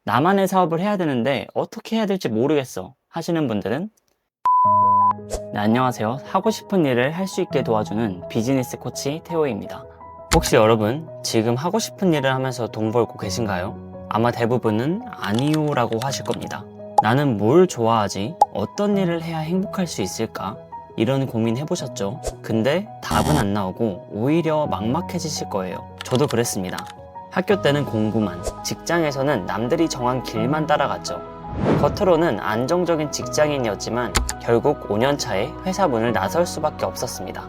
나만의 사업을 해야 되는데 어떻게 해야 될지 모르겠어 하시는 분들은 네, 안녕하세요. 하고 싶은 일을 할 수 있게 도와주는 비즈니스 코치 태호입니다. 혹시 여러분 지금 하고 싶은 일을 하면서 돈 벌고 계신가요? 아마 대부분은 아니요 라고 하실 겁니다. 나는 뭘 좋아하지? 어떤 일을 해야 행복할 수 있을까? 이런 고민 해보셨죠? 근데 답은 안 나오고 오히려 막막해지실 거예요. 저도 그랬습니다. 학교 때는 공부만, 직장에서는 남들이 정한 길만 따라갔죠. 겉으로는 안정적인 직장인이었지만 결국 5년 차에 회사 문을 나설 수밖에 없었습니다.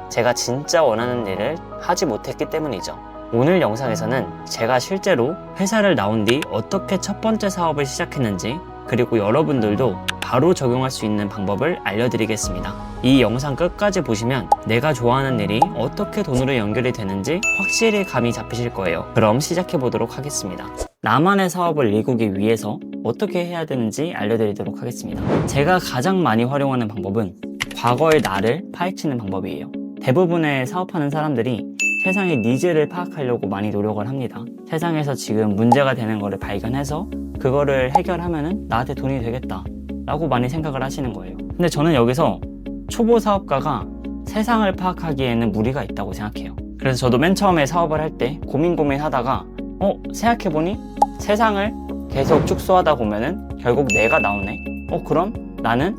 제가 진짜 원하는 일을 하지 못했기 때문이죠. 오늘 영상에서는 제가 실제로 회사를 나온 뒤 어떻게 첫 번째 사업을 시작했는지, 그리고 여러분들도 바로 적용할 수 있는 방법을 알려드리겠습니다. 이 영상 끝까지 보시면 내가 좋아하는 일이 어떻게 돈으로 연결이 되는지 확실히 감이 잡히실 거예요. 그럼 시작해 보도록 하겠습니다. 나만의 사업을 일구기 위해서 어떻게 해야 되는지 알려드리도록 하겠습니다. 제가 가장 많이 활용하는 방법은 과거의 나를 파헤치는 방법이에요. 대부분의 사업하는 사람들이 세상의 니즈를 파악하려고 많이 노력을 합니다. 세상에서 지금 문제가 되는 거를 발견해서 그거를 해결하면은 나한테 돈이 되겠다 라고 많이 생각을 하시는 거예요. 근데 저는 여기서 초보 사업가가 세상을 파악하기에는 무리가 있다고 생각해요. 그래서 저도 맨 처음에 사업을 할 때 고민하다가 생각해보니 세상을 계속 축소하다 보면은 결국 내가 나오네. 그럼 나는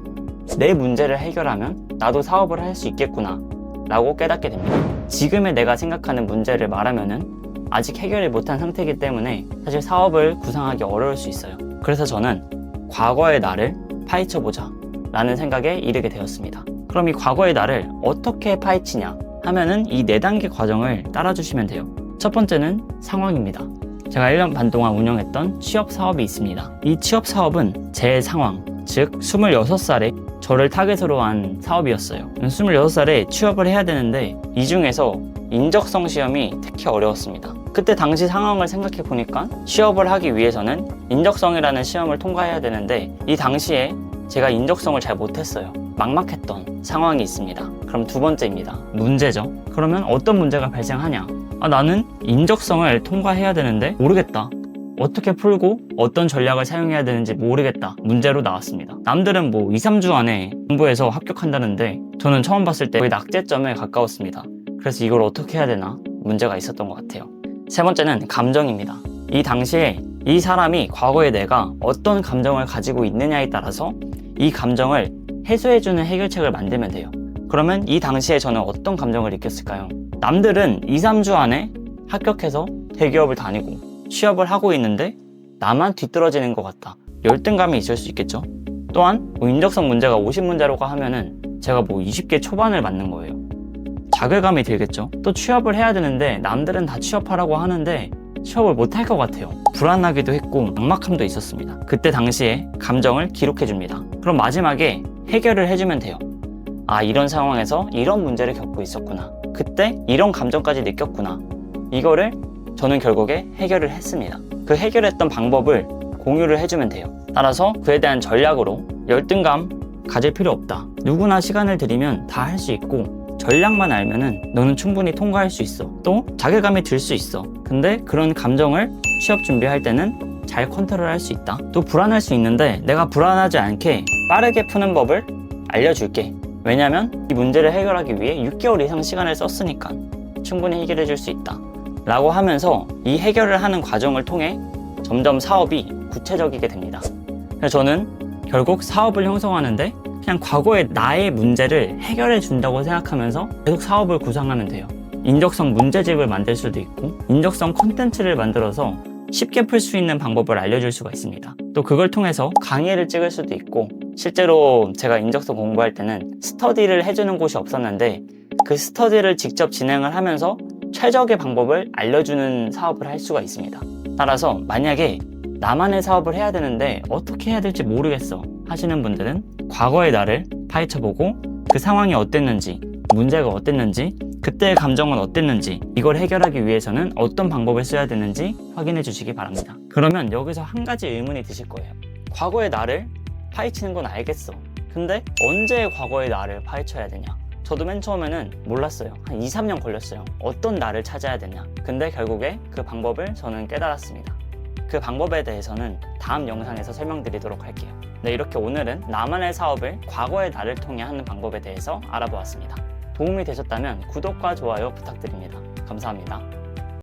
내 문제를 해결하면 나도 사업을 할 수 있겠구나 라고 깨닫게 됩니다. 지금의 내가 생각하는 문제를 말하면은 아직 해결을 못한 상태이기 때문에 사실 사업을 구상하기 어려울 수 있어요. 그래서 저는 과거의 나를 파헤쳐보자 라는 생각에 이르게 되었습니다. 그럼 이 과거의 나를 어떻게 파헤치냐 하면은 이 4단계 과정을 따라주시면 돼요. 첫 번째는 상황입니다. 제가 1년 반 동안 운영했던 취업 사업이 있습니다. 이 취업 사업은 제 상황, 즉 26살에 저를 타겟으로 한 사업이었어요. 26살에 취업을 해야 되는데 이 중에서 인적성 시험이 특히 어려웠습니다. 그때 당시 상황을 생각해 보니까 취업을 하기 위해서는 인적성이라는 시험을 통과해야 되는데 이 당시에 제가 인적성을 잘 못했어요. 막막했던 상황이 있습니다. 그럼 두 번째입니다. 문제죠. 그러면 어떤 문제가 발생하냐? 나는 인적성을 통과해야 되는데 모르겠다. 어떻게 풀고 어떤 전략을 사용해야 되는지 모르겠다. 문제로 나왔습니다. 남들은 2, 3주 안에 공부해서 합격한다는데 저는 처음 봤을 때 거의 낙제점에 가까웠습니다. 그래서 이걸 어떻게 해야 되나 문제가 있었던 것 같아요. 세 번째는 감정입니다. 이 당시에 이 사람이 과거에 내가 어떤 감정을 가지고 있느냐에 따라서 이 감정을 해소해주는 해결책을 만들면 돼요. 그러면 이 당시에 저는 어떤 감정을 느꼈을까요? 남들은 2, 3주 안에 합격해서 대기업을 다니고 취업을 하고 있는데 나만 뒤떨어지는 것 같다. 열등감이 있을 수 있겠죠. 또한 인적성 문제가 50문제라고 하면은 제가 20개 초반을 맞는 거예요. 자괴감이 들겠죠. 또 취업을 해야 되는데 남들은 다 취업하라고 하는데 취업을 못할 것 같아요. 불안하기도 했고 막막함도 있었습니다. 그때 당시에 감정을 기록해 줍니다. 그럼 마지막에 해결을 해주면 돼요. 이런 상황에서 이런 문제를 겪고 있었구나. 그때 이런 감정까지 느꼈구나. 이거를 저는 결국에 해결을 했습니다. 그 해결했던 방법을 공유를 해주면 돼요. 따라서 그에 대한 전략으로 열등감 가질 필요 없다. 누구나 시간을 들이면 다 할 수 있고 전략만 알면은 너는 충분히 통과할 수 있어. 또 자괴감이 들 수 있어. 근데 그런 감정을 취업 준비할 때는 잘 컨트롤할 수 있다. 또 불안할 수 있는데 내가 불안하지 않게 빠르게 푸는 법을 알려줄게. 왜냐면 이 문제를 해결하기 위해 6개월 이상 시간을 썼으니까 충분히 해결해 줄 수 있다 라고 하면서 이 해결을 하는 과정을 통해 점점 사업이 구체적이게 됩니다. 그래서 저는 결국 사업을 형성하는데 그냥 과거의 나의 문제를 해결해 준다고 생각하면서 계속 사업을 구상하면 돼요. 인적성 문제집을 만들 수도 있고 인적성 콘텐츠를 만들어서 쉽게 풀 수 있는 방법을 알려줄 수가 있습니다. 또 그걸 통해서 강의를 찍을 수도 있고 실제로 제가 인적성 공부할 때는 스터디를 해주는 곳이 없었는데 그 스터디를 직접 진행을 하면서 최적의 방법을 알려주는 사업을 할 수가 있습니다. 따라서 만약에 나만의 사업을 해야 되는데 어떻게 해야 될지 모르겠어 하시는 분들은 과거의 나를 파헤쳐보고 그 상황이 어땠는지, 문제가 어땠는지, 그때의 감정은 어땠는지, 이걸 해결하기 위해서는 어떤 방법을 써야 되는지 확인해 주시기 바랍니다. 그러면 여기서 한 가지 의문이 드실 거예요. 과거의 나를 파헤치는 건 알겠어. 근데 언제 과거의 나를 파헤쳐야 되냐? 저도 맨 처음에는 몰랐어요. 한 2, 3년 걸렸어요. 어떤 나를 찾아야 되냐. 근데 결국에 그 방법을 저는 깨달았습니다. 그 방법에 대해서는 다음 영상에서 설명드리도록 할게요. 네, 이렇게 오늘은 나만의 사업을 과거의 나를 통해 하는 방법에 대해서 알아보았습니다. 도움이 되셨다면 구독과 좋아요 부탁드립니다. 감사합니다.